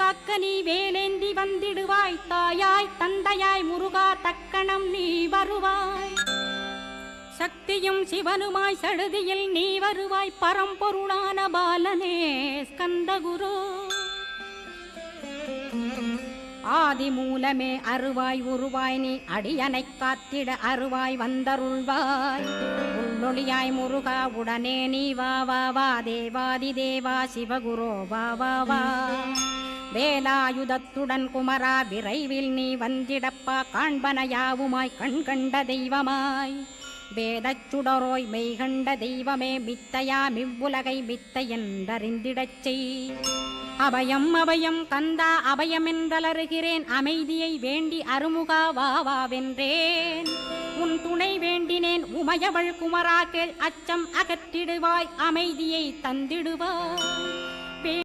காக்க நீ வேலேந்தி வந்திடுவாய். தாயாய் தந்தையாய் முருகா தக்கணம் நீ வருவாய். சக்தியும் சிவனுமாய் சடுதியில் நீ வருவாய். பரம்பொருளான பாலனே ஸ்கந்தகுரு. ஆதி மூலமே அருவாய் உருவாய் நீ அடியனை காத்திட அருவாய் வந்தருள்வாய். உள்ளொளியாய் முருகா உடனே நீ வா வா வா. தேவாதி தேவா சிவகுரோ வா வா வா. வேலாயுதத்துடன் குமரா விரைவில் நீ வந்திடப்பா. காண்பன யாவுமாய் கண் கண்ட தெய்வமாய். வேதச் சுடரோய் மெய்கண்ட தெய்வமே மித்தையா மிவ்வுலகை மித்தை என்றறிந்திடச் செய். அபயம் அபயம் கந்தா அபயமென்றலறுகிறேன். அமைதியை வேண்டி அருமுகா வா வா வென்றேன். உன் துணை வேண்டினேன் உமையவள் குமரா கேள். அச்சம் அகற்றிடுவாய் அமைதியை தந்திடுவாய்.